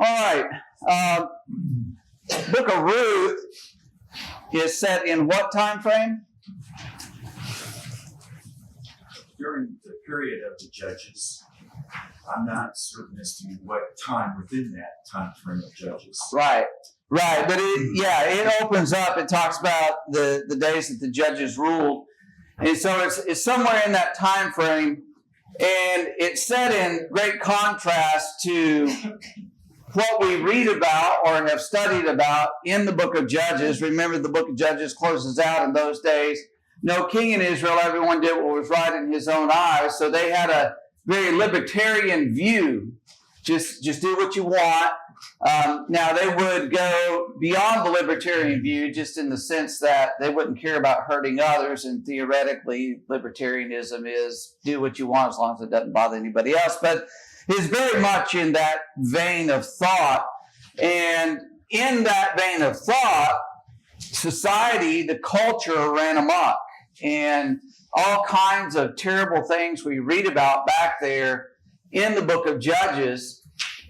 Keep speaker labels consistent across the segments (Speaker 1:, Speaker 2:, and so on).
Speaker 1: right. Book of Ruth is set in what time frame?
Speaker 2: During the period of the Judges. I'm not certain as to what time within that time frame of Judges.
Speaker 1: Right. But it opens up. It talks about the days that the judges ruled. And so it's somewhere in that time frame. And it's set in great contrast to what we read about or have studied about in the book of Judges. Remember, the book of Judges closes out in those days. No king in Israel. Everyone did what was right in his own eyes. So they had a very libertarian view. Just do what you want. Now, they would go beyond the libertarian view, just in the sense that they wouldn't care about hurting others. And theoretically, libertarianism is do what you want as long as it doesn't bother anybody else. But it's very much in that vein of thought. And in that vein of thought, society, the culture ran amok. And all kinds of terrible things we read about back there in the book of Judges.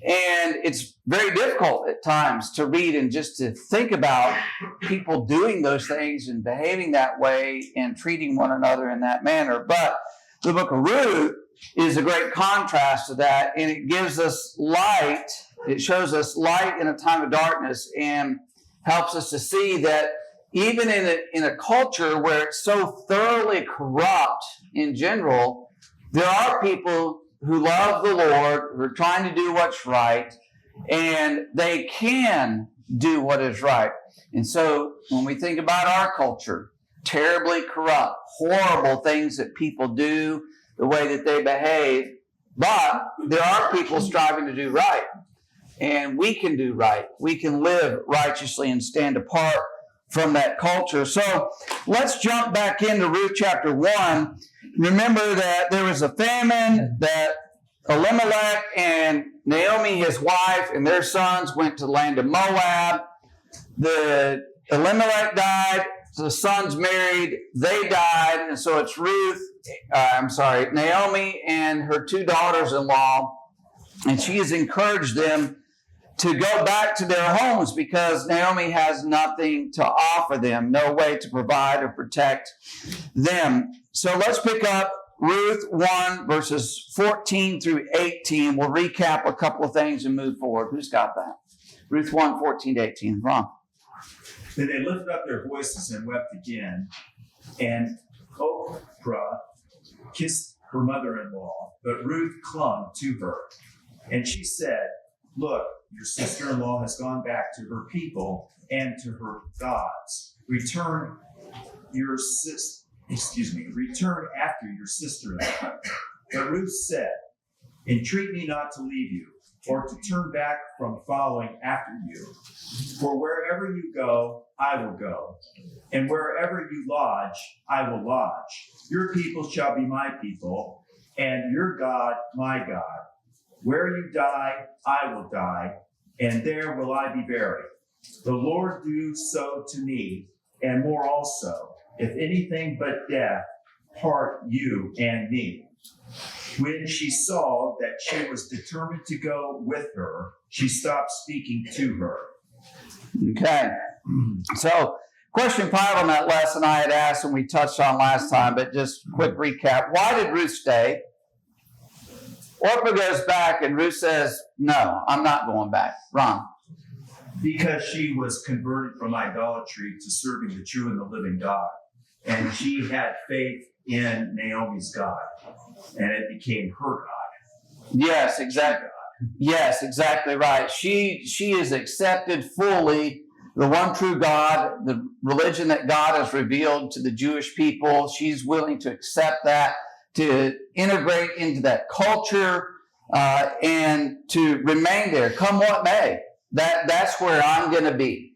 Speaker 1: And it's very difficult at times to read and just to think about people doing those things and behaving that way and treating one another in that manner. But the book of Ruth is a great contrast to that, and it gives us light. It shows us light in a time of darkness and helps us to see that even in a culture where it's so thoroughly corrupt in general, there are people who love the Lord, who are trying to do what's right, and they can do what is right. And so when we think about our culture, terribly corrupt, horrible things that people do, the way that they behave, but there are people striving to do right. And we can do right. We can live righteously and stand apart from that culture. So let's jump back into Ruth chapter 1. Remember that there was a famine, that Elimelech and Naomi, his wife, and their sons went to the land of Moab. The Elimelech died, the sons married, they died, and so it's Naomi and her two daughters-in-law, and she has encouraged them to go back to their homes because Naomi has nothing to offer them, no way to provide or protect them. So let's pick up Ruth 1, verses 14 through 18. We'll recap a couple of things and move forward. Who's got that? Ruth 1, 14 to 18. Ron.
Speaker 2: Then they lifted up their voices and wept again, and Oprah kissed her mother-in-law, but Ruth clung to her. And she said, "Look, your sister-in-law has gone back to her people and to her gods. Return after your sister-in-law." But Ruth said, "Entreat me not to leave you, or to turn back from following after you. For wherever you go, I will go, and wherever you lodge, I will lodge. Your people shall be my people, and your God my God. Where you die, I will die, and there will I be buried. The Lord do so to me, and more also, if anything but death part you and me." When she saw that she was determined to go with her, she stopped speaking to her.
Speaker 1: Okay. So, question 5 on that lesson I had asked and we touched on last time, but just quick recap. Why did Ruth stay? Orpah goes back and Ruth says, "No, I'm not going back." Ron.
Speaker 2: Because she was converted from idolatry to serving the true and the living God. And she had faith in Naomi's God. And it became her God.
Speaker 1: Yes, exactly. Yes, exactly right. She is accepted fully the one true God, the religion that God has revealed to the Jewish people. She's willing to accept that, to integrate into that culture, and to remain there, come what may. That's where I'm going to be.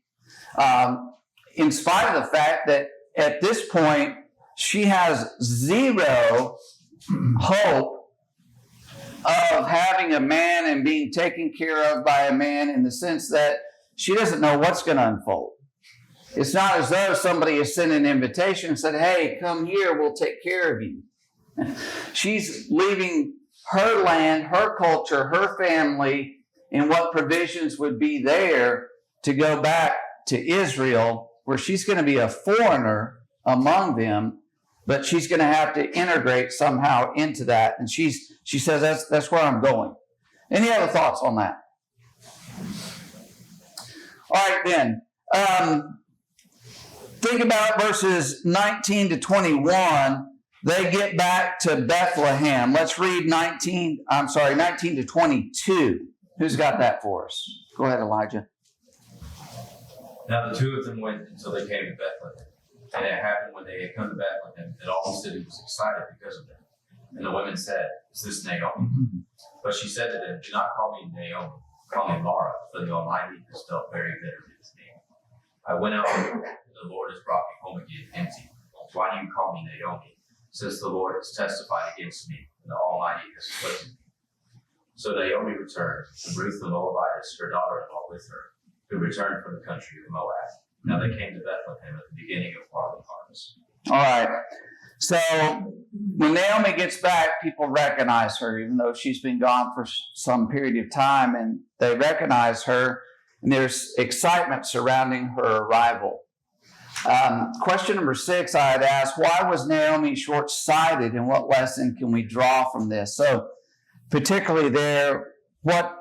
Speaker 1: In spite of the fact that at this point, she has zero hope of having a man and being taken care of by a man, in the sense that she doesn't know what's going to unfold. It's not as though somebody has sent an invitation and said, "Hey, come here, we'll take care of you." She's leaving her land, her culture, her family, and what provisions would be there to go back to Israel, where she's going to be a foreigner among them, but she's going to have to integrate somehow into that. And she says, that's where I'm going. Any other thoughts on that? All right, then. Think about verses 19 to 21. They get back to Bethlehem. Let's read 19 to 22. Who's got that for us? Go ahead, Elijah.
Speaker 3: Now the two of them went until they came to Bethlehem. And it happened when they had come to Bethlehem that all the city was excited because of them. And the women said, "Is this Naomi?" But she said to them, "Do not call me Naomi. Call me Mara, for the Almighty has dealt very bitterly with me. I went out and the Lord has brought me home again empty. Why do you call me Naomi? Since the Lord has testified against me, and the Almighty has afflicted me." So Naomi returned, and Ruth the Moabitess, her daughter-in-law, with her, who returned from the country of Moab. Now they came to Bethlehem at the beginning of barley harvest.
Speaker 1: All right. So when Naomi gets back, people recognize her, even though she's been gone for some period of time, and they recognize her, and there's excitement surrounding her arrival. Question number 6, I had asked, why was Naomi short-sighted, and what lesson can we draw from this? So particularly there, what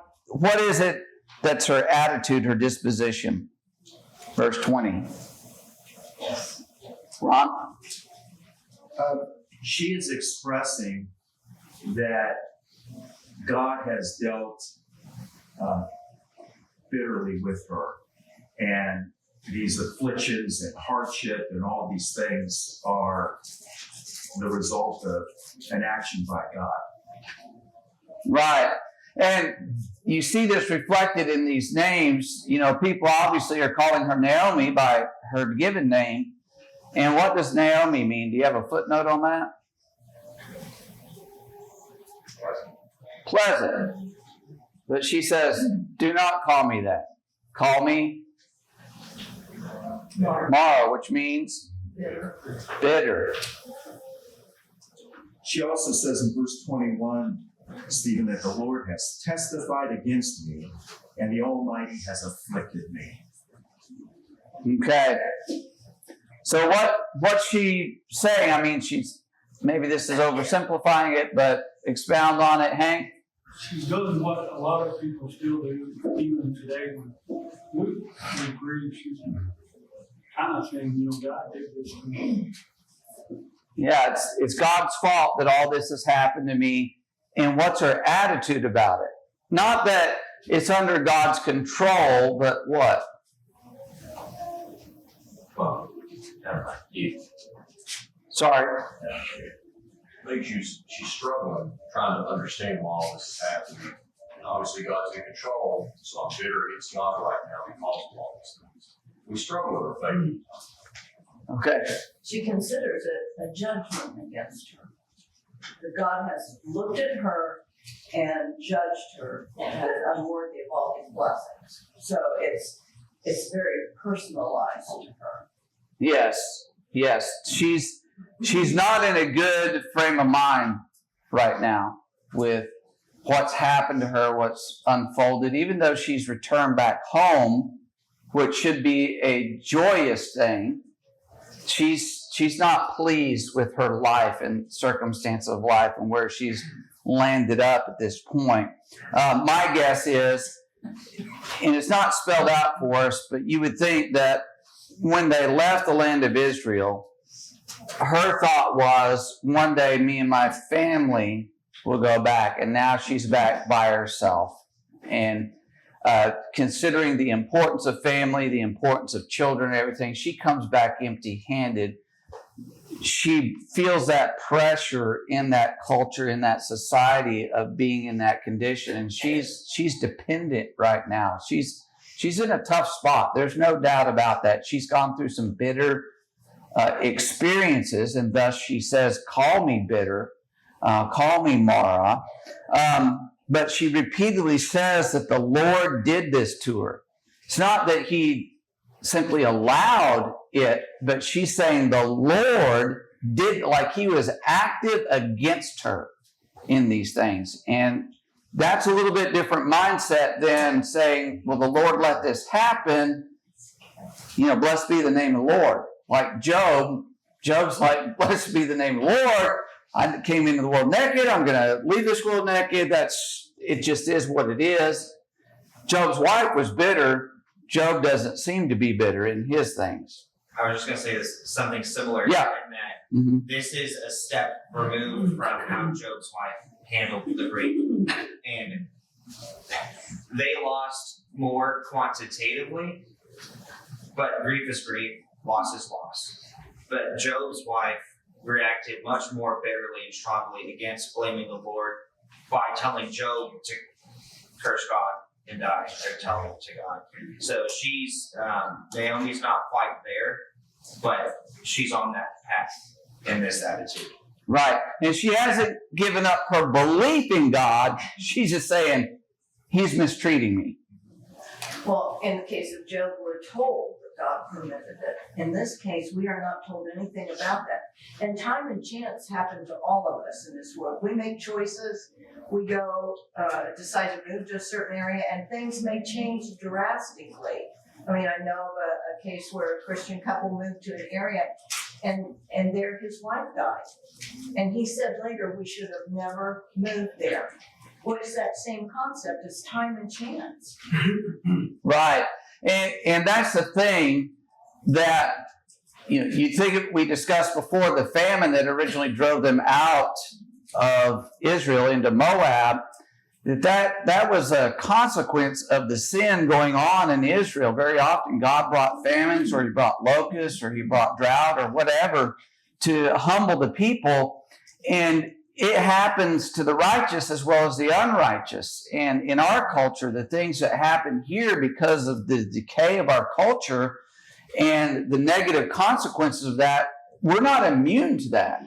Speaker 1: is it that's her attitude, her disposition? Verse 20. Ron?
Speaker 2: She is expressing that God has dealt bitterly with her, and these afflictions and hardship and all these things are the result of an action by God.
Speaker 1: Right. And you see this reflected in these names. You know, people obviously are calling her Naomi by her given name. And what does Naomi mean? Do you have a footnote on that? Pleasant. But she says, do not call me that. Call me Mara, which means bitter.
Speaker 2: She also says in verse 21, Stephen, that the Lord has testified against me, and the Almighty has afflicted me.
Speaker 1: Okay. So what's she saying? I mean, maybe this is oversimplifying it, but expound on it, Hank.
Speaker 4: She's doing what a lot of people still do, even today. We agree. She's kind of saying, God did this to me.
Speaker 1: Yeah, it's God's fault that all this has happened to me. And what's her attitude about it? Not that it's under God's control, but what?
Speaker 3: Well, never mind.
Speaker 1: Sorry.
Speaker 5: I think she's struggling, trying to understand why all this is happening. And obviously, God's in control, so I'm bitter against God right now because of all these things. We struggle with our faith.
Speaker 1: Okay.
Speaker 6: She considers it a judgment against her. That God has looked at her and judged her and has unworthy of all his blessings. So it's very personalized to her.
Speaker 1: Yes. She's not in a good frame of mind right now with what's happened to her, what's unfolded, even though she's returned back home, which should be a joyous thing. She's not pleased with her life and circumstance of life and where she's landed up at this point. My guess is, and it's not spelled out for us, but you would think that when they left the land of Israel, her thought was, one day me and my family will go back. And now she's back by herself. And considering the importance of family, the importance of children, everything, she comes back empty-handed. She feels that pressure in that culture, in that society of being in that condition. And she's dependent right now. She's in a tough spot. There's no doubt about that. She's gone through some bitter experiences, and thus she says, call me bitter, call me Mara. But she repeatedly says that the Lord did this to her. It's not that he simply allowed it, but she's saying the Lord did, like he was active against her in these things. And That's a little bit different mindset than saying, well, the Lord let this happen. Blessed be the name of the Lord. Like Job's like, blessed be the name of the Lord. I came into the world naked. I'm going to leave this world naked. It just is what it is. Job's wife was bitter. Job doesn't seem to be bitter in his things.
Speaker 7: I was just going to say this, something similar
Speaker 1: Yeah.
Speaker 7: in that this is a step removed from how Job's wife handled the grief. And they lost more quantitatively, but grief is grief, loss is loss. But Job's wife reacted much more bitterly and strongly against blaming the Lord by telling Job to curse God and die, or tell him to God. So Naomi's not quite there, but she's on that path in this attitude.
Speaker 1: Right. And she hasn't given up her belief in God. She's just saying, he's mistreating me.
Speaker 6: Well, in the case of Job, we're told that God permitted it. In this case, we are not told anything about that. And time and chance happen to all of us in this world. We make choices. We go, decide to move to a certain area, and things may change drastically. I mean, I know of a case where a Christian couple moved to an area, and there his wife died. And he said later, we should have never moved there. What is that same concept? It's time and chance.
Speaker 1: Right. And that's the thing that, you think we discussed before, the famine that originally drove them out of Israel into Moab, that was a consequence of the sin going on in Israel. Very often God brought famines, or he brought locusts, or he brought drought, or whatever, to humble the people. And it happens to the righteous as well as the unrighteous. And in our culture, the things that happen here because of the decay of our culture and the negative consequences of that, we're not immune to that.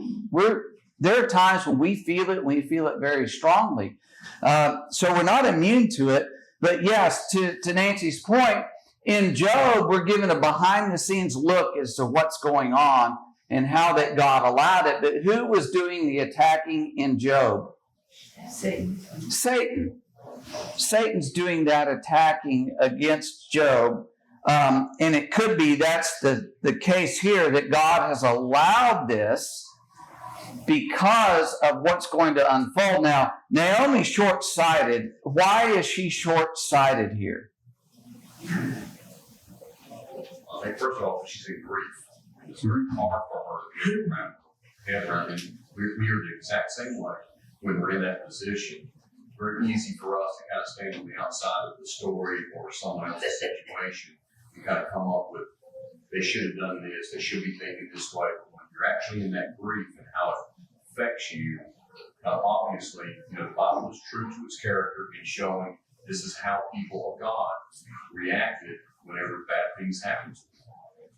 Speaker 1: There are times when we feel it very strongly. So we're not immune to it. But yes, to Nancy's point, in Job, we're given a behind-the-scenes look as to what's going on and how that God allowed it. But who was doing the attacking in Job?
Speaker 6: Satan.
Speaker 1: Satan's doing that attacking against Job. And it could be that's the case here, that God has allowed this because of what's going to unfold. Now, Naomi's short-sighted. Why is she short-sighted here?
Speaker 5: I think, first of all, she's in grief. It's very hard for her to get around her head around it. We are the exact same way when we're in that position. It's very easy for us to kind of stand on the outside of the story or someone else's situation and kind of come up with, they should have done this, they should be thinking this way. But when you're actually in that grief and how it affects you, obviously, the Bible is true to its character in showing this is how people of God reacted whenever bad things happen to them.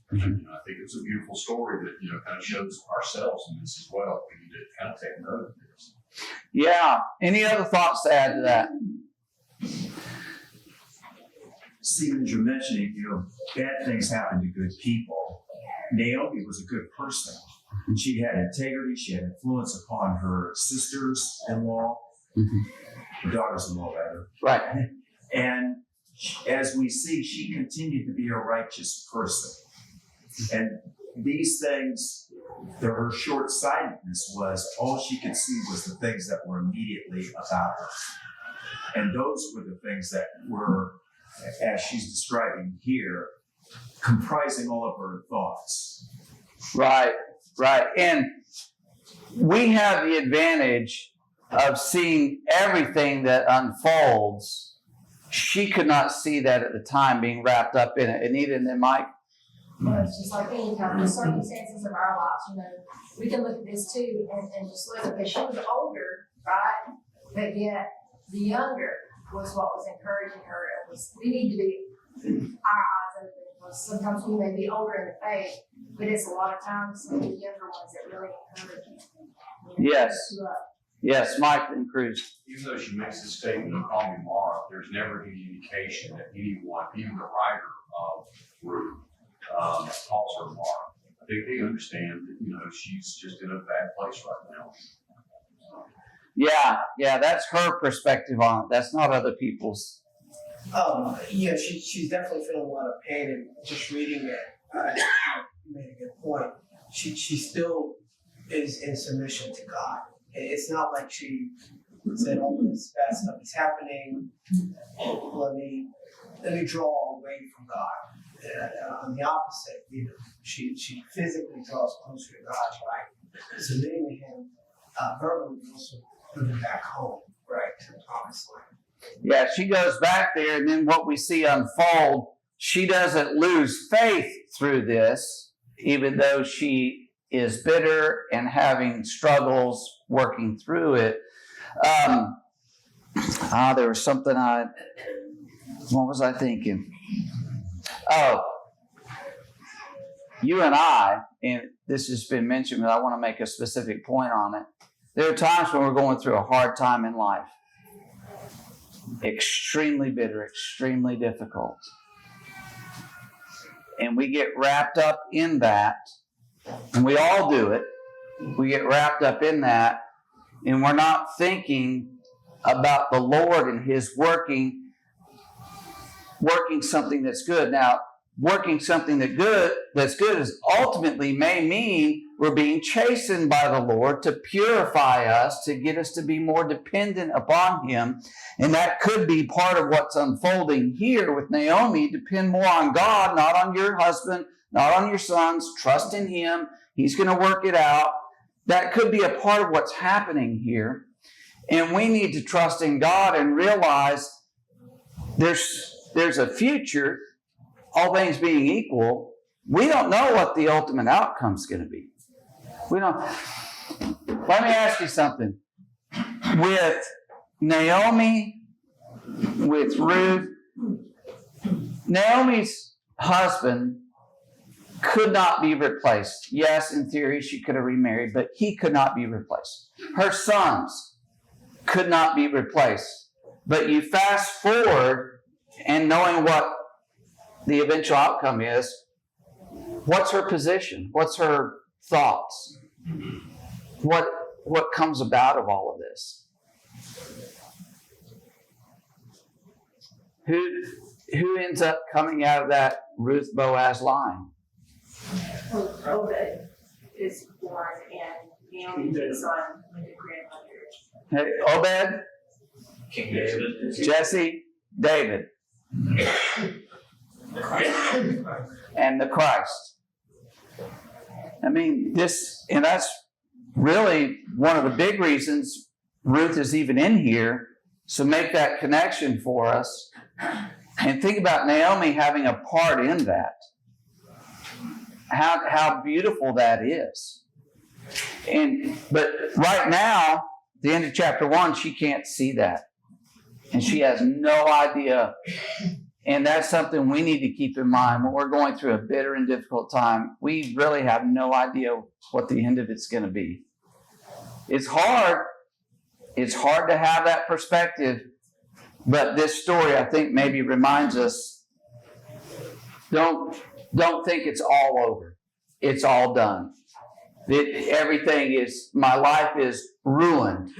Speaker 5: And I think it's a beautiful story that, kind of shows ourselves in this as well. We need to kind of take note of this.
Speaker 1: Yeah. Any other thoughts to add to that?
Speaker 2: Stephen, as you're mentioning, bad things happen to good people. Naomi was a good person. And she had integrity. She had influence upon her sisters-in-law, her daughters-in-law, rather.
Speaker 1: Right.
Speaker 2: And as we see, she continued to be a righteous person. And these things, her short-sightedness was, all she could see was the things that were immediately about her. And those were the things that were, as she's describing here, comprising all of her thoughts.
Speaker 1: Right. And we have the advantage of seeing everything that unfolds. She could not see that at the time, being wrapped up in it. Anita and then Mike?
Speaker 8: Well, it's just like any kind of the circumstances of our lives, we can look at this too and just look at, she was older, right? But yet the younger was what was encouraging her. It was, we need to be our eyes open. Sometimes we may be older in the faith, but it's a lot of times some of the younger ones that really encourage you.
Speaker 1: Yes, Mike and Cruz.
Speaker 5: Even though she makes this statement of call me Mara, there's never any indication that anyone, even the writer of Ruth, calls her Mara. I think they understand that, she's just in a bad place right now.
Speaker 1: Yeah, that's her perspective on it. That's not other people's.
Speaker 9: Yeah, she's definitely feeling a lot of pain, and just reading it, you made a good point. She still is in submission to God. It's not like she said, "Oh, this bad stuff is happening. Let me draw away from God." On the opposite, she physically draws closer to God by submitting to Him verbally, but also moving back home, right, to the promised land.
Speaker 1: Yeah, she goes back there, and then what we see unfold, she doesn't lose faith through this, even though she is bitter and having struggles working through it. There was something what was I thinking? Oh, you and I, and this has been mentioned, but I want to make a specific point on it. There are times when we're going through a hard time in life. Extremely bitter, extremely difficult. And we get wrapped up in that, and we all do it. We get wrapped up in that, and we're not thinking about the Lord and His working something that's good. Now, working something that's good is ultimately may mean we're being chastened by the Lord to purify us, to get us to be more dependent upon Him. And that could be part of what's unfolding here with Naomi. Depend more on God, not on your husband, not on your sons. Trust in Him. He's going to work it out. That could be a part of what's happening here. And we need to trust in God and realize there's a future. All things being equal, we don't know what the ultimate outcome is going to be. We don't. Let me ask you something. With Naomi, with Ruth, Naomi's husband could not be replaced. Yes, in theory, she could have remarried, but he could not be replaced. Her sons could not be replaced. But you fast forward, and knowing what the eventual outcome is, what's her position? What's her thoughts? What comes about of all of this? Who ends up coming out of that Ruth Boaz line?
Speaker 8: Obed is born, and Naomi takes on the grandmother.
Speaker 1: Hey, Obed,
Speaker 7: King David.
Speaker 1: Jesse, David, and the Christ. I mean, and that's really one of the big reasons Ruth is even in here. So make that connection for us. And think about Naomi having a part in that. How beautiful that is. But right now, the end of chapter 1, she can't see that. And she has no idea. And that's something we need to keep in mind when we're going through a bitter and difficult time. We really have no idea what the end of it's going to be. It's hard. It's hard to have that perspective. But this story, I think, maybe reminds us, don't think it's all over. It's all done. My life is ruined,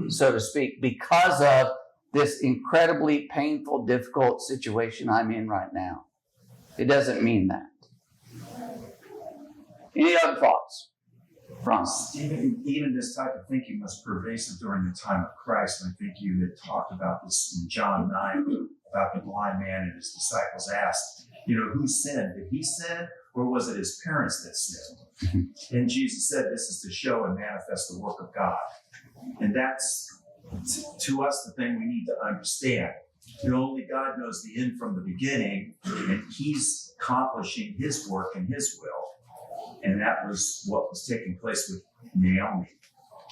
Speaker 1: so to speak, because of this incredibly painful, difficult situation I'm in right now. It doesn't mean that. Any other thoughts? Ron?
Speaker 2: Even this type of thinking was pervasive during the time of Christ. I think you had talked about this in John 9, about the blind man and his disciples asked, who sinned? Did he sin, or was it his parents that sinned? And Jesus said, this is to show and manifest the work of God. And that's, to us, the thing we need to understand. Only God knows the end from the beginning, and He's accomplishing His work and His will. And that was what was taking place with Naomi.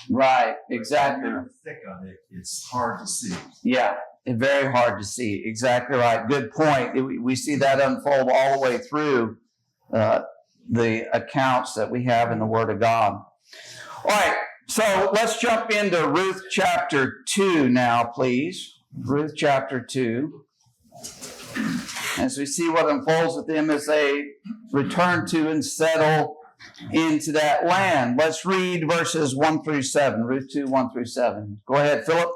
Speaker 1: Right, exactly.
Speaker 2: When you're in the thick of it, it's hard to see.
Speaker 1: Yeah, very hard to see. Exactly right. Good point. We see that unfold all the way through the accounts that we have in the Word of God. All right, so let's jump into Ruth chapter 2 now, please. Ruth chapter 2. As we see what unfolds with them as they return to and settle into that land. Let's read verses 1 through 7. Ruth 2, 1 through 7. Go ahead, Philip.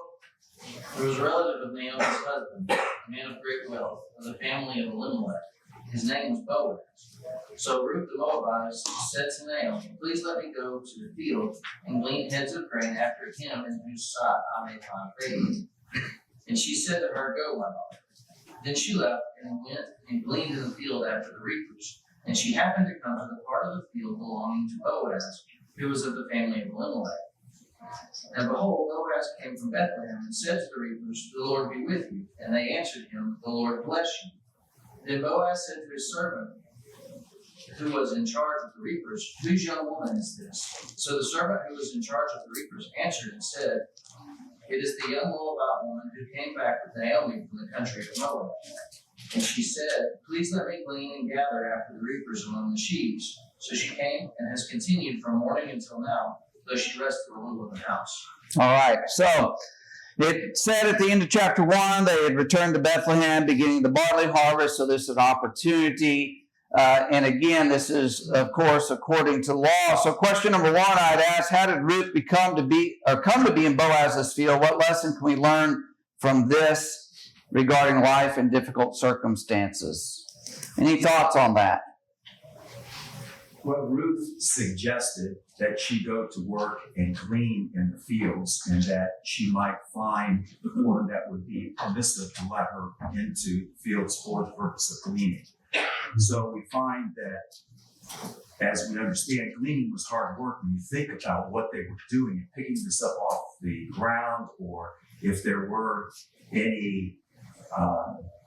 Speaker 10: There was a relative of Naomi's husband, a man of great wealth, of the family of Elimelech. His name was Boaz. So Ruth the Moabitess said to Naomi, "Please let me go to the field and glean heads of grain after him in whose sight I may find favor." And she said to her, "Go, my daughter." Then she left and went and gleaned in the field after the reapers. And she happened to come to the part of the field belonging to Boaz, who was of the family of Elimelech. And behold, Boaz came from Bethlehem and said to the reapers, "The Lord be with you." And they answered him, "The Lord bless you." Then Boaz said to his servant, who was in charge of the reapers, "Whose young woman is this?" So the servant who was in charge of the reapers answered and said, "It is the young Moabite woman who came back with Naomi from the country of Moab." And she said, "Please let me glean and gather after the reapers among the sheaves." So she came and has continued from morning until now, though she rested a little in the house.
Speaker 1: All right. So it said at the end of chapter 1, they had returned to Bethlehem, beginning the barley harvest. So this is an opportunity. And again, this is, of course, according to law. So question number 1, I'd ask, how did Ruth come to be in Boaz's field? What lesson can we learn from this regarding life in difficult circumstances? Any thoughts on that?
Speaker 2: Well, Ruth suggested that she go to work and glean in the fields, and that she might find one that would be permissive to let her into the fields for the purpose of gleaning. So we find that, as we understand, gleaning was hard work when you think about what they were doing and picking this up off the ground, or if there were any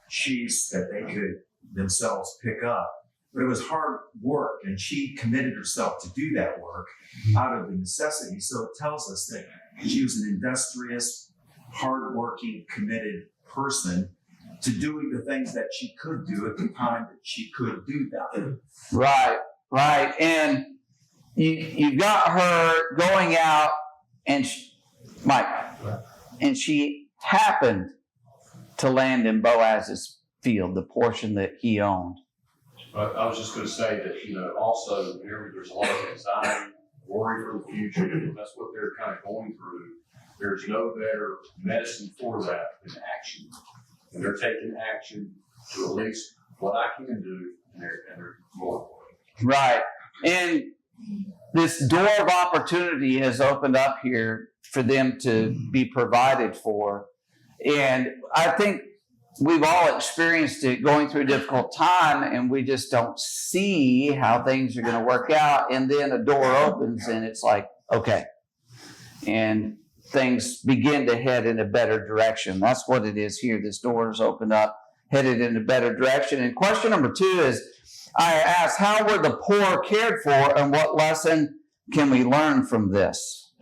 Speaker 2: sheaves that they could themselves pick up. But it was hard work, and she committed herself to do that work out of the necessity. So it tells us that she was an industrious, hardworking, committed person to doing the things that she could do at the time that she could do them.
Speaker 1: Right. And you've got her going out, and and she happened to land in Boaz's field, the portion that he owned.
Speaker 5: But I was just going to say that, also there's a lot of anxiety, worry for the future. That's what they're kind of going through. There's no better medicine for that than action. And they're taking action to at least what I can do, and they're going for it.
Speaker 1: Right. And this door of opportunity has opened up here for them to be provided for. And I think we've all experienced it, going through a difficult time, and we just don't see how things are going to work out. And then a door opens and it's like, okay. And things begin to head in a better direction. That's what it is here. This door is opened up, headed in a better direction. And question number 2 is, I asked, how were the poor cared for, and what lesson can we learn from this?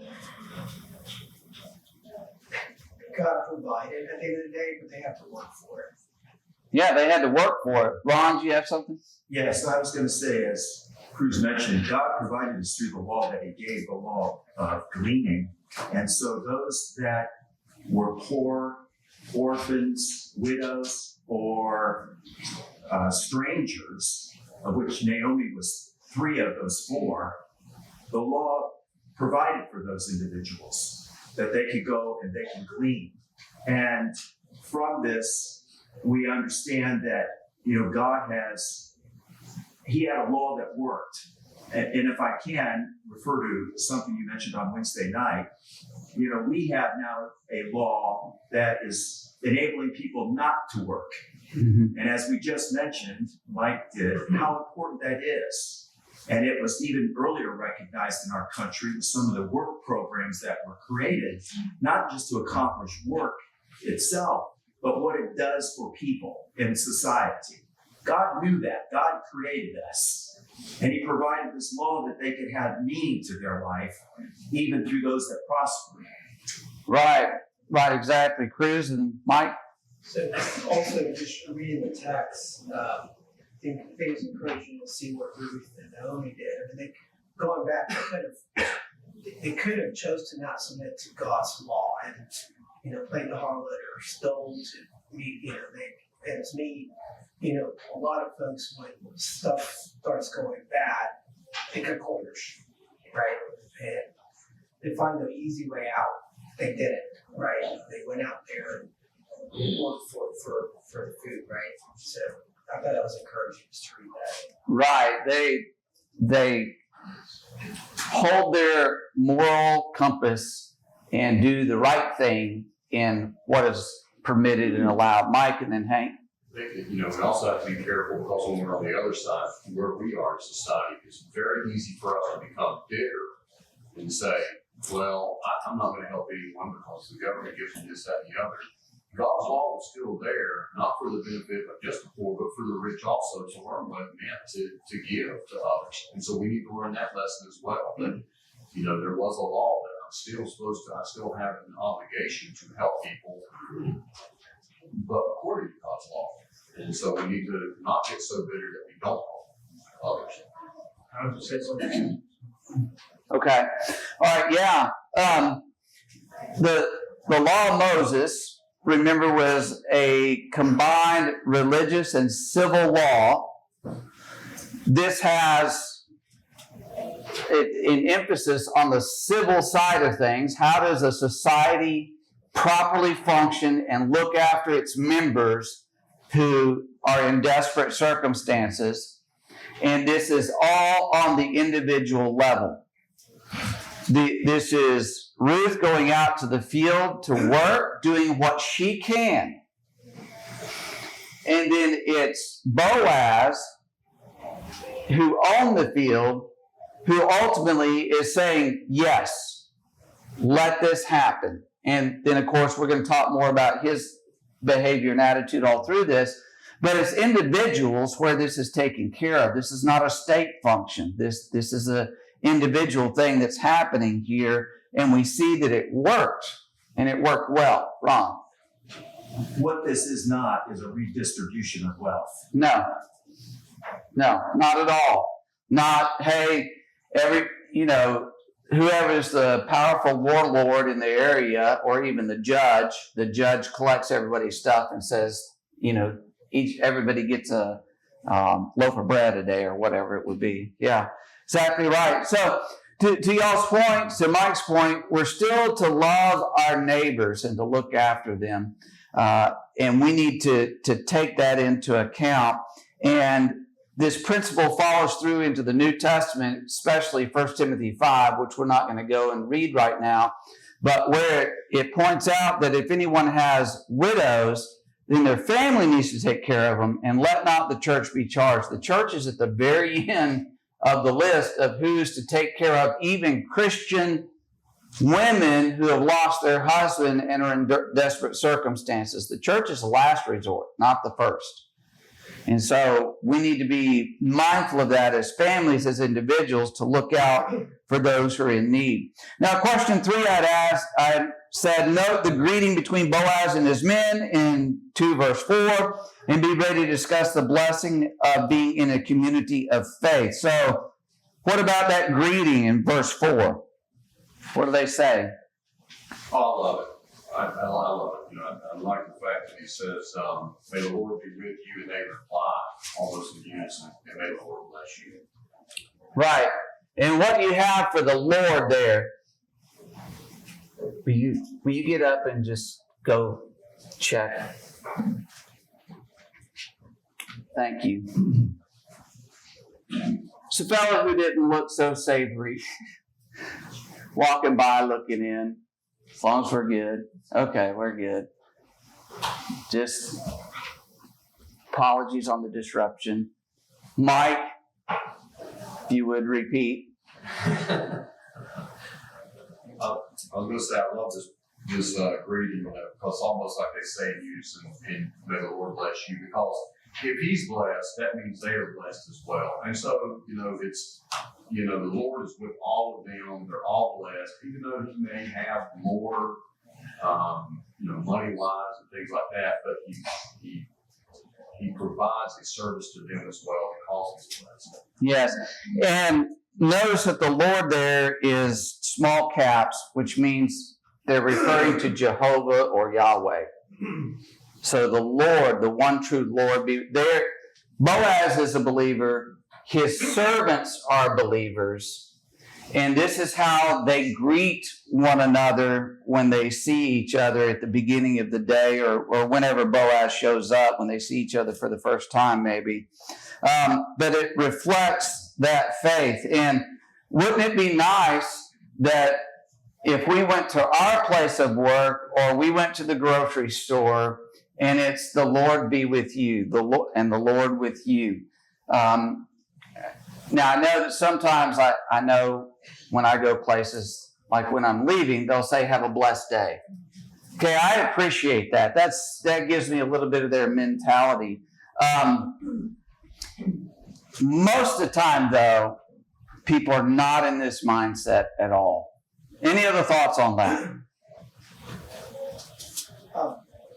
Speaker 9: God provided at the end of the day, but they have to work for it.
Speaker 1: Yeah, they had to work for it. Ron, do you have something?
Speaker 2: Yes, I was going to say, as Cruz mentioned, God provided us through the law that He gave, the law of gleaning. And so those that were poor, orphans, widows, or strangers, of which Naomi was 3 of those 4, the law provided for those individuals that they could go and they can glean. And from this, we understand that, God He had a law that worked. And if I can refer to something you mentioned on Wednesday night, we have now a law that is enabling people not to work. Mm-hmm. And as we just mentioned, Mike did, how important that is. And it was even earlier recognized in our country with some of the work programs that were created, not just to accomplish work itself, but what it does for people in society. God knew that. God created us. And He provided this law that they could have meaning to their life, even through those that prosper.
Speaker 1: Right, exactly. Cruz and Mike?
Speaker 9: So also just reading the text, I think it's encouraging to see what Ruth and Naomi did. I mean, going back, they could have chose to not submit to God's law and, played the harlot or stole to meet, and it's me. A lot of folks, when stuff starts going bad, they cut corners, right? And they find the easy way out. They didn't, right? They went out there and worked for the food, right? So I thought that was encouraging just to read that.
Speaker 1: Right. They hold their moral compass and do the right thing in what is permitted and allowed. Mike and then Hank.
Speaker 5: I think, we also have to be careful because when we're on the other side, where we are in society, it's very easy for us to become bitter and say, well, I'm not going to help anyone because the government gives me this, that, and the other. God's law is still there, not for the benefit of just the poor, but for the rich also to learn what it meant to give to others. And so we need to learn that lesson as well. That, there was a law that I still have an obligation to help people, but according to God's law. And so we need to not get so bitter that we don't help others.
Speaker 4: I would say something.
Speaker 1: Okay. All right. Yeah. The law of Moses, remember, was a combined religious and civil law. This has an emphasis on the civil side of things. How does a society properly function and look after its members who are in desperate circumstances? And this is all on the individual level. This is Ruth going out to the field to work, doing what she can. And then it's Boaz, who owned the field, who ultimately is saying, yes, let this happen. And then, of course, we're going to talk more about his behavior and attitude all through this. But it's individuals where this is taken care of. This is not a state function. This is an individual thing that's happening here, and we see that it worked, and it worked well. Ron?
Speaker 2: What this is not is a redistribution of wealth.
Speaker 1: No, not at all. Not, hey, whoever's the powerful warlord in the area, or even the judge collects everybody's stuff and says, everybody gets a loaf of bread a day or whatever it would be. Yeah, exactly right. So to y'all's point, to Mike's point, we're still to love our neighbors and to look after them. And we need to take that into account. And this principle follows through into the New Testament, especially 1 Timothy 5, which we're not going to go and read right now, but where it points out that if anyone has widows, then their family needs to take care of them, and let not the church be charged. The church is at the very end of the list of who's to take care of even Christian women who have lost their husband and are in desperate circumstances. The church is the last resort, not the first. And so we need to be mindful of that as families, as individuals, to look out for those who are in need. Now, question 3 I said, note the greeting between Boaz and his men in 2 verse 4, and be ready to discuss the blessing of being in a community of faith. So what about that greeting in verse 4? What do they say?
Speaker 5: Oh, I love it. I love it. I like the fact that he says, may the Lord be with you, and they reply almost in unison, and may the Lord bless you.
Speaker 1: Right. And what do you have for the Lord there? Will you get up and just go check? Thank you. It's a fellow who didn't look so savory. Walking by, looking in. As long as we're good. Okay, we're good. Just apologies on the disruption. Mike, if you would repeat.
Speaker 5: I was going to say, I love this greeting, because it's almost like they say in unison, and may the Lord bless you, because if he's blessed, that means they are blessed as well. And so, it's, the Lord is with all of them. They're all blessed, even though he may have more, money-wise and things like that, but he provides a service to them as well because he's blessed.
Speaker 1: Yes, and notice that the Lord there is small caps, which means they're referring to Jehovah or Yahweh. So the Lord, the one true Lord, be there. Boaz is a believer. his servants are believers, and this is how they greet one another when they see each other at the beginning of the day, or whenever Boaz shows up, when they see each other for the first time, maybe. But it reflects that faith. And wouldn't it be nice that if we went to our place of work, or we went to the grocery store, and it's the Lord be with you, the Lord with you. Now, I know that sometimes I know when I go places, like when I'm leaving, they'll say, have a blessed day. Okay, I appreciate that. That gives me a little bit of their mentality. Most of the time, though, people are not in this mindset at all. Any other thoughts on that?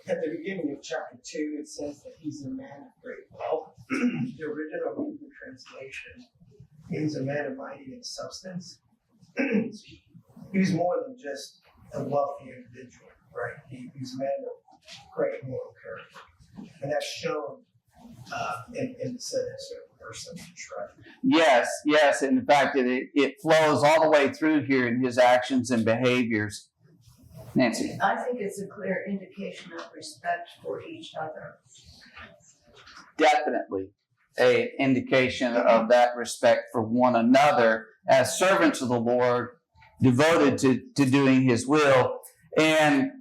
Speaker 9: At the beginning of chapter 2, it says that he's a man of great wealth. The original Hebrew translation means a man of mighty in substance. He was more than just a wealthy individual, right? He's a man of great moral character. And that's shown in the sentence of verse 7.
Speaker 1: Yes. In fact, it flows all the way through here in his actions and behaviors. Nancy.
Speaker 6: I think it's a clear indication of respect for each other.
Speaker 1: Definitely an indication of that respect for one another as servants of the Lord, devoted to doing his will. And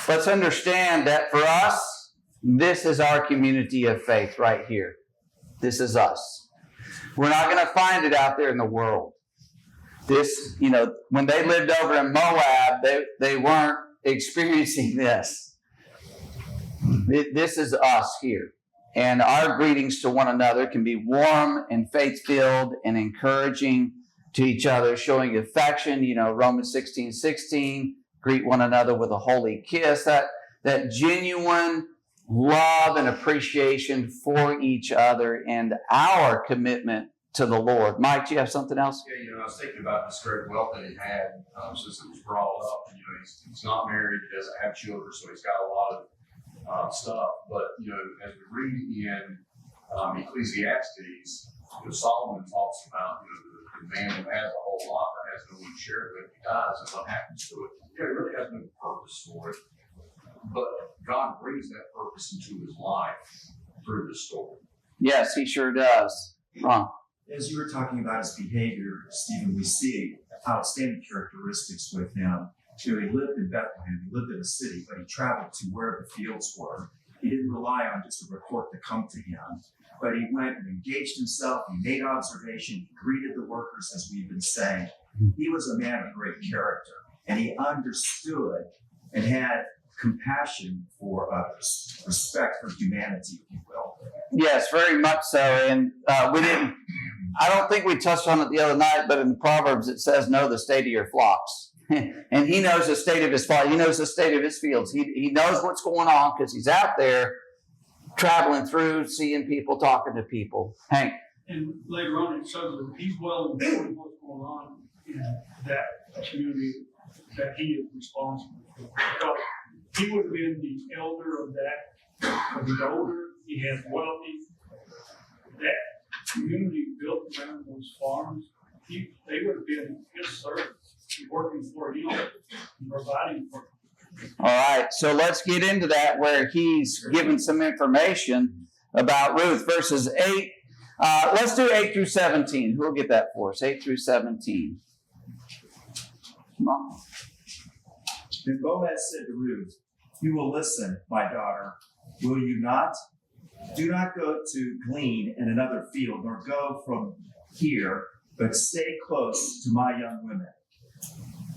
Speaker 1: let's understand that for us, this is our community of faith right here. This is us. We're not going to find it out there in the world. This, when they lived over in Moab, they weren't experiencing this. This is us here. And our greetings to one another can be warm and faith-filled and encouraging to each other, showing affection. Romans 16:16, greet one another with a holy kiss. That genuine love and appreciation for each other and our commitment to the Lord. Mike, do you have something else?
Speaker 5: Yeah, I was thinking about this great wealth that he had since it was brought up. He's not married, he doesn't have children, so he's got a lot of stuff. But, as we read in Ecclesiastes, Solomon talks about, the man who has a whole lot but has no one to share it with, he dies, and what happens to it? He really has no purpose for it. But God brings that purpose into his life through the story.
Speaker 1: Yes, he sure does. Ron.
Speaker 2: As you were talking about his behavior, Stephen, we see outstanding characteristics with him. He lived in Bethlehem, he lived in a city, but he traveled to where the fields were. He didn't rely on just a report to come to him, but he went and engaged himself, he made observation, he greeted the workers, as we've been saying. He was a man of great character, and he understood and had compassion for others, respect for humanity, if you will.
Speaker 1: Yes, very much so. And I don't think we touched on it the other night, but in the Proverbs it says, know the state of your flocks. And he knows the state of his flock. He knows the state of his fields. He knows what's going on because he's out there traveling through, seeing people, talking to people. Hank.
Speaker 4: And later on it shows that he's well informed what's going on in that community that he is responsible for. Because he would have been the elder of that, because he's older, he has wealthy. That community built around those farms, they would have been his servants, working for him, providing for him.
Speaker 1: All right, so let's get into that where he's given some information about Ruth, verses 8. Let's do 8 through 17. Who'll get that for us? 8 through 17. Come on.
Speaker 2: Then Boaz said to Ruth, you will listen, my daughter, will you not? Do not go to glean in another field, nor go from here, but stay close to my young women.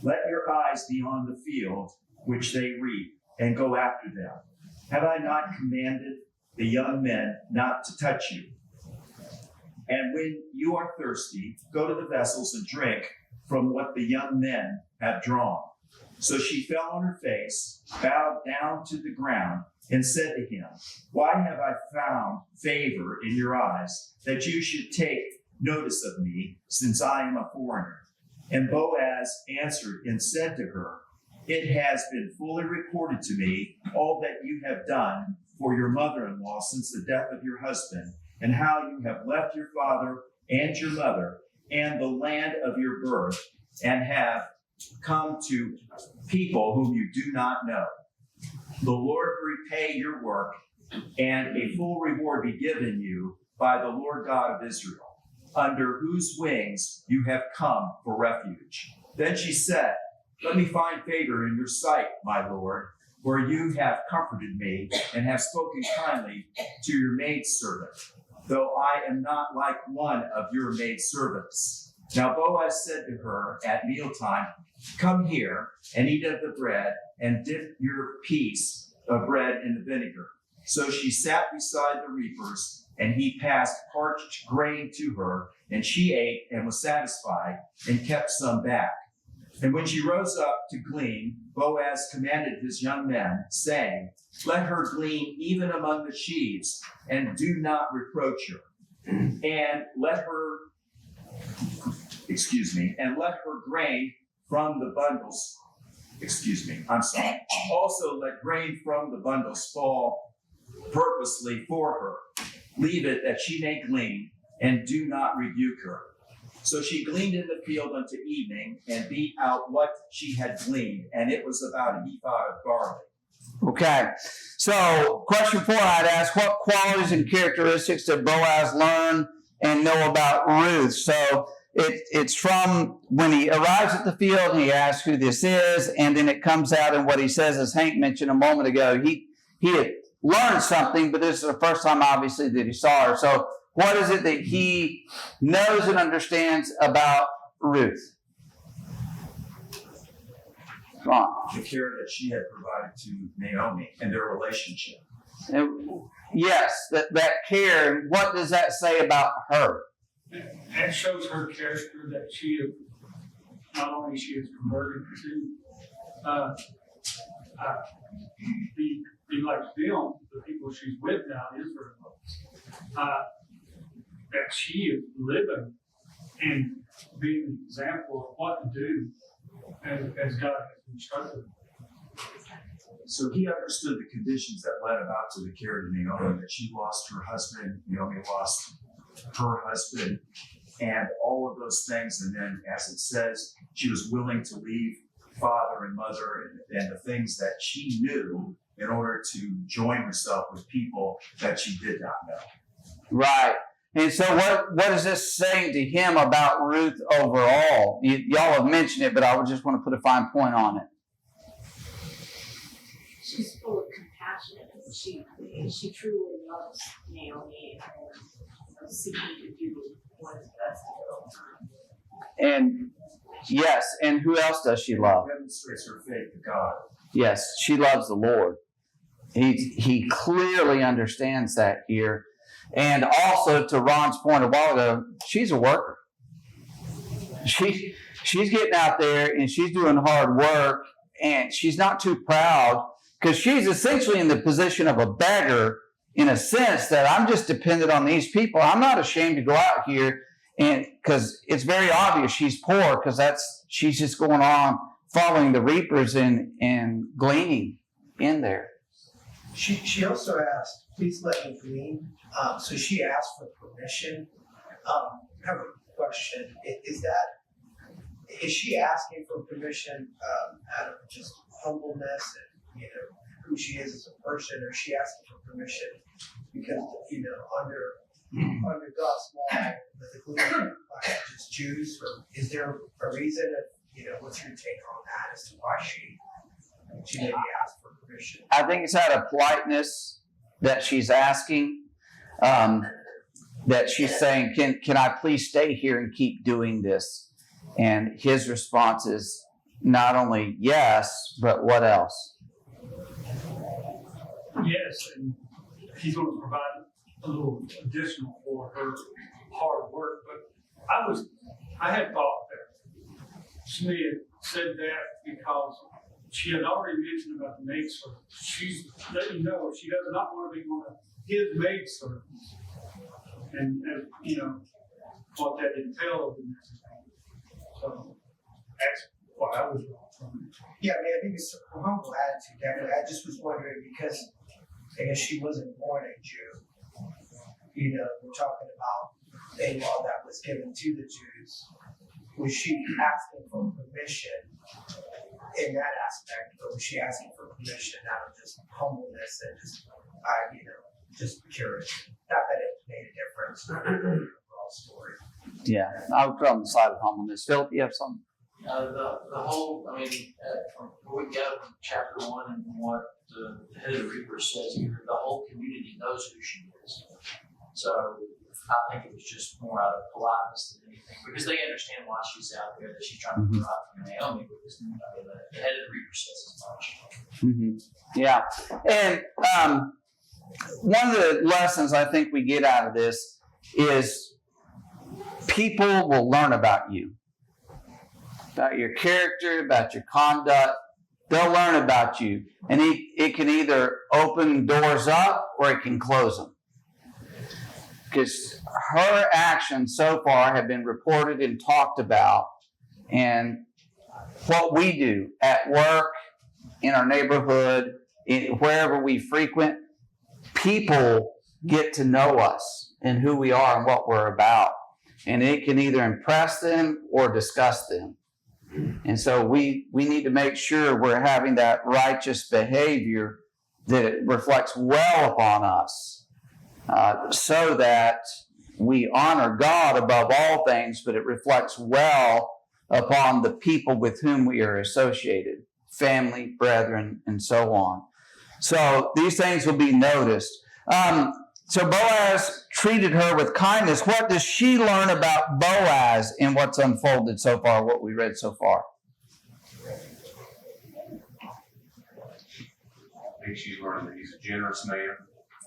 Speaker 2: Let your eyes be on the field which they reap, and go after them. Have I not commanded the young men not to touch you? And when you are thirsty, go to the vessels and drink from what the young men have drawn. So she fell on her face, bowed down to the ground, and said to him, why have I found favor in your eyes, that you should take notice of me, since I am a foreigner? And Boaz answered and said to her, it has been fully reported to me all that you have done for your mother-in-law since the death of your husband, and how you have left your father and your mother and the land of your birth, and have come to people whom you do not know. The Lord repay your work, and a full reward be given you by the Lord God of Israel, under whose wings you have come for refuge. Then she said, let me find favor in your sight, my Lord, for you have comforted me and have spoken kindly to your maidservant, though I am not like one of your maidservants. Now Boaz said to her at mealtime, come here and eat of the bread, and dip your piece of bread in the vinegar. So she sat beside the reapers, and he passed parched grain to her, and she ate and was satisfied, and kept some back. And when she rose up to glean, Boaz commanded his young men, saying, let her glean even among the sheaves, and do not reproach her. And let her grain from the bundles, also let grain from the bundles fall purposely for her. Leave it that she may glean, and do not rebuke her. So she gleaned in the field unto evening, and beat out what she had gleaned, and it was about an ephah of barley.
Speaker 1: Okay. So, question 4, I'd ask, what qualities and characteristics did Boaz learn and know about Ruth? So, it's from when he arrives at the field and he asks who this is, and then it comes out in what he says, as Hank mentioned a moment ago. He had learned something, but this is the first time, obviously, that he saw her. So, what is it that he knows and understands about Ruth? Come on.
Speaker 2: The care that she had provided to Naomi and their relationship.
Speaker 1: Yes, that care. What does that say about her?
Speaker 4: That shows her character, that she is, not only she is converted to be like them, the people she's with now, Israel, that she is living and being an example of what to do as God has instructed.
Speaker 2: So he understood the conditions that led about to the care of Naomi, that she lost her husband, Naomi lost her husband, and all of those things. And then, as it says, she was willing to leave father and mother and the things that she knew in order to join herself with people that she did not know.
Speaker 1: Right. And so what is this saying to him about Ruth overall? Y'all have mentioned it, but I would just want to put a fine point on it.
Speaker 11: She's full of compassion, and she truly loves Naomi and seeking to do what is best at all times.
Speaker 1: And yes, and who else does she love?
Speaker 2: Demonstrates her faith to God.
Speaker 1: Yes, she loves the Lord. He clearly understands that here. And also, to Ron's point a while ago, she's a worker. She's getting out there and she's doing hard work, and she's not too proud, because she's essentially in the position of a beggar in a sense, that I'm just dependent on these people. I'm not ashamed to go out here, and because it's very obvious she's poor, because she's just going on following the reapers and gleaning in there.
Speaker 9: She also asked, please let me glean. So she asked for permission. I have a question. Is she asking for permission out of just humbleness and who she is as a person, or is she asking for permission because under God's law, the gleaning by just Jews, or is there a reason? What's your take on that as to why she maybe asked for permission?
Speaker 1: I think it's out of politeness that she's asking, that she's saying, can I please stay here and keep doing this? And his response is not only yes, but what else?
Speaker 4: Yes, and he's going to provide a little additional for her hard work. But I had thought that she may have said that because she had already mentioned about the maidservant. She's letting you know she does not want to be one of his maidservants. And what that entails and everything. So that's what I was wrong from it.
Speaker 9: Yeah, I think it's a humble attitude, definitely. I just was wondering because I guess she wasn't born a Jew. We're talking about a law that was given to the Jews, was she asking for permission in that aspect, or was she asking for permission out of just humbleness and just purity? Not that it made a difference in the overall story.
Speaker 1: Yeah, I would put on the side of humbleness. Philip, you have something?
Speaker 10: The whole, from where we go from chapter 1 and what the head of the Reaper says here, the whole community knows who she is. So I think it was just more out of politeness than anything, because they understand why she's out there, that she's trying to provide for Naomi, because the head of the Reaper says as much.
Speaker 1: Mm-hmm. Yeah. And one of the lessons I think we get out of this is people will learn about you, about your character, about your conduct. They'll learn about you. And it can either open doors up or it can close them. Because her actions so far have been reported and talked about. And what we do at work, in our neighborhood, wherever we frequent, people get to know us and who we are and what we're about. And it can either impress them or disgust them. And so we need to make sure we're having that righteous behavior that it reflects well upon us, so that we honor God above all things, but it reflects well upon the people with whom we are associated, family, brethren, and so on. So these things will be noticed. So Boaz treated her with kindness. What does she learn about Boaz in what's unfolded so far, what we read so far?
Speaker 5: I think she's learned that he's a generous man,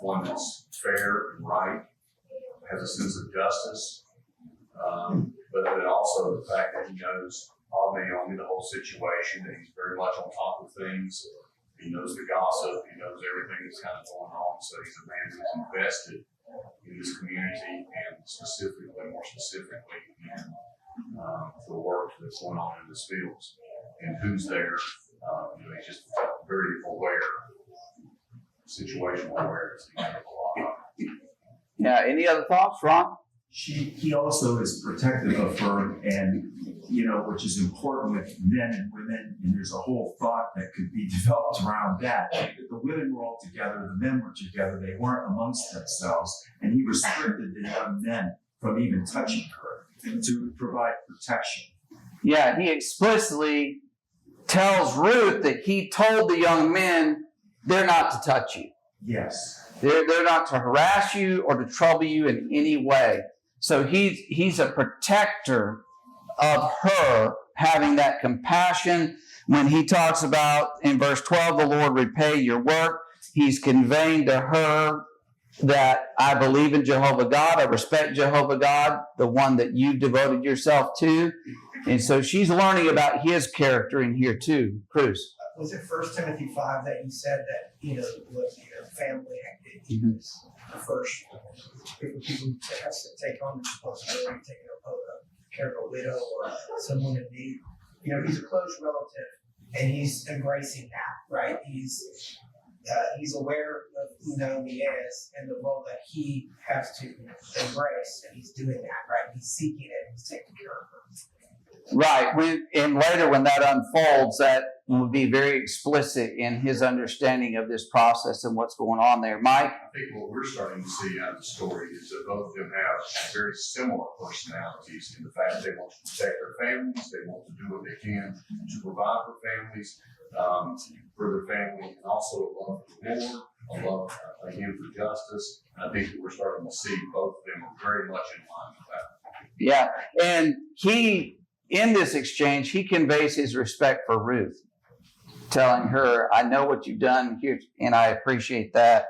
Speaker 5: one that's fair and right, has a sense of justice, but then also the fact that he knows all Naomi, the whole situation, that he's very much on top of things. He knows the gossip. He knows everything that's kind of going on. So he's a man who's invested in this community and more specifically, in the work that's going on in this fields and who's there. He's just very aware, situational awareness.
Speaker 1: Yeah. Any other thoughts, Ron?
Speaker 2: He also is protective of her, and which is important with men and women, and there's a whole thought that could be developed around that. The women were all together, the men were together, they weren't amongst themselves, and he restricted the young men from even touching her to provide protection.
Speaker 1: Yeah, he explicitly tells Ruth that he told the young men they're not to touch you.
Speaker 2: Yes.
Speaker 1: They're not to harass you or to trouble you in any way. So he's a protector of her, having that compassion. When he talks about in verse 12, the Lord repay your work, he's conveying to her that I believe in Jehovah God, I respect Jehovah God, the one that you devoted yourself to. And so she's learning about his character in here too. Cruz.
Speaker 9: Was it 1 Timothy 5 that you said that, family activity is the first group of people that has to take on the responsibility of taking care of a widow or someone in need? He's a close relative and he's embracing that, right? He's aware of who Naomi is and the role that he has to embrace, and he's doing that, right? He's seeking it, he's taking care of her.
Speaker 1: Right. And later when that unfolds, that will be very explicit in his understanding of this process and what's going on there. Mike?
Speaker 5: I think what we're starting to see out of the story is that both of them have very similar personalities in the fact that they want to protect their families, they want to do what they can to provide for families, for their family, and also a love for the Lord, a love, again, for justice. And I think that we're starting to see both of them are very much in line with that.
Speaker 1: Yeah. And in this exchange, he conveys his respect for Ruth, telling her, I know what you've done here, and I appreciate that.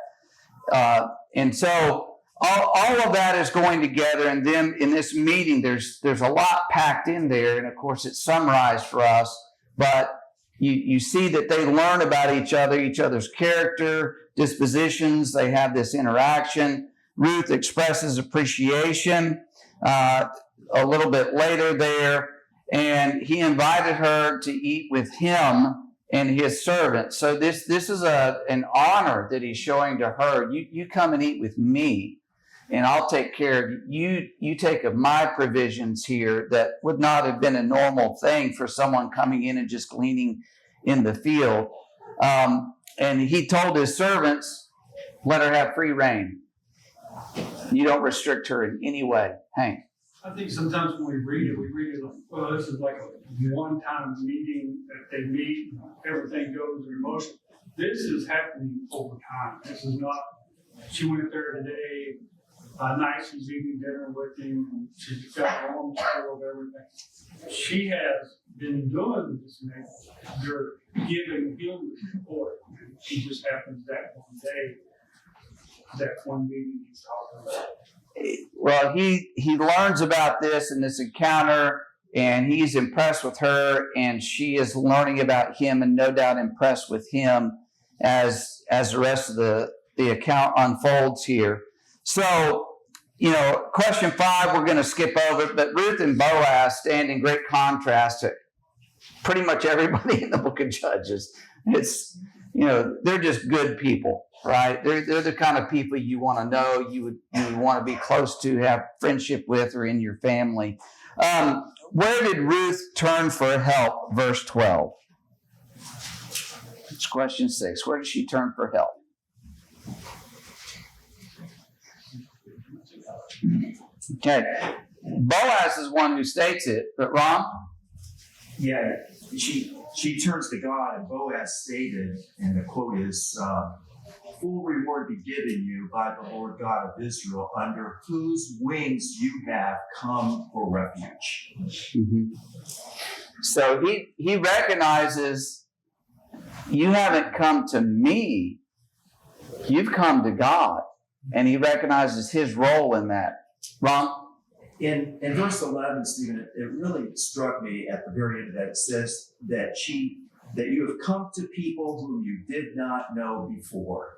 Speaker 1: And so all of that is going together. And then in this meeting, there's a lot packed in there. And of course, it's summarized for us. But you see that they learn about each other, each other's character, dispositions. They have this interaction. Ruth expresses appreciation a little bit later there. And he invited her to eat with him and his servants. So this is an honor that he's showing to her. You come and eat with me. and I'll take care of you. You take of my provisions here that would not have been a normal thing for someone coming in and just gleaning in the field. And he told his servants, let her have free reign. You don't restrict her in any way. Hank.
Speaker 4: I think sometimes when we read it like, well, this is like a one-time meeting that they meet, everything goes in motion. This is happening over time. This is not, she went there today, night, she's eating dinner with him, and she's got her own style of everything. She has been doing this now. They're giving him the support. And he just happens that one day, that one meeting he's talking about.
Speaker 1: Well, he learns about this in this encounter, and he's impressed with her, and she is learning about him, and no doubt impressed with him as the rest of the account unfolds here. So, question 5 we're going to skip over, but Ruth and Boaz stand in great contrast to pretty much everybody in the book of Judges. It's, they're just good people. Right? They're the kind of people you want to know, you want to be close to, have friendship with, or in your family. Where did Ruth turn for help? Verse 12. It's question 6. Where did she turn for help? Okay. Boaz is one who states it, but Ron?
Speaker 2: Yeah, she turns to God, and Boaz stated, and the quote is, full reward be given you by the Lord God of Israel, under whose wings you have come for refuge.
Speaker 1: Mm-hmm. So he recognizes you haven't come to me, you've come to God, and he recognizes his role in that. Ron?
Speaker 2: In verse 11, Stephen, it really struck me at the very end of that. It says that you have come to people whom you did not know before.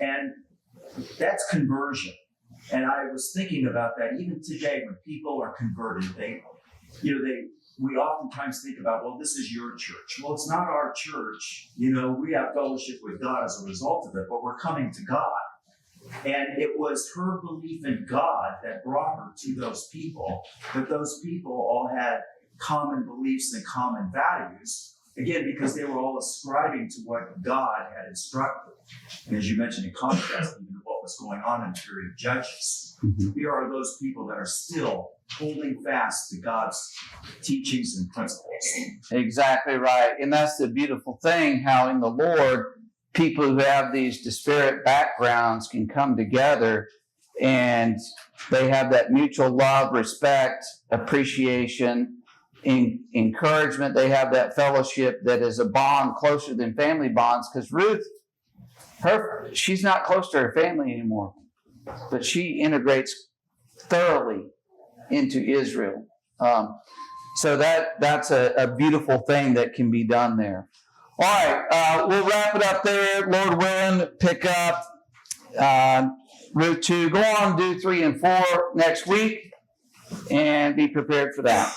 Speaker 2: And that's conversion. And I was thinking about that even today when people are converted, we oftentimes think about, well, this is your church. Well, it's not our church. We have fellowship with God as a result of it, but we're coming to God. And it was her belief in God that brought her to those people, but those people all had common beliefs and common values. Again, because they were all ascribing to what God had instructed. And as you mentioned, in contrast even to what was going on in the period of Judges, here are those people that are still holding fast to God's teachings and principles.
Speaker 1: Exactly right. And that's the beautiful thing, how in the Lord, people who have these disparate backgrounds can come together, and they have that mutual love, respect, appreciation, encouragement. They have that fellowship that is a bond closer than family bonds, because Ruth, she's not close to her family anymore, but she integrates thoroughly into Israel. So that's a beautiful thing that can be done there. All right, we'll wrap it up there. Lord willing, pick up Ruth 2. Go on, do 3 and 4 next week, and be prepared for that.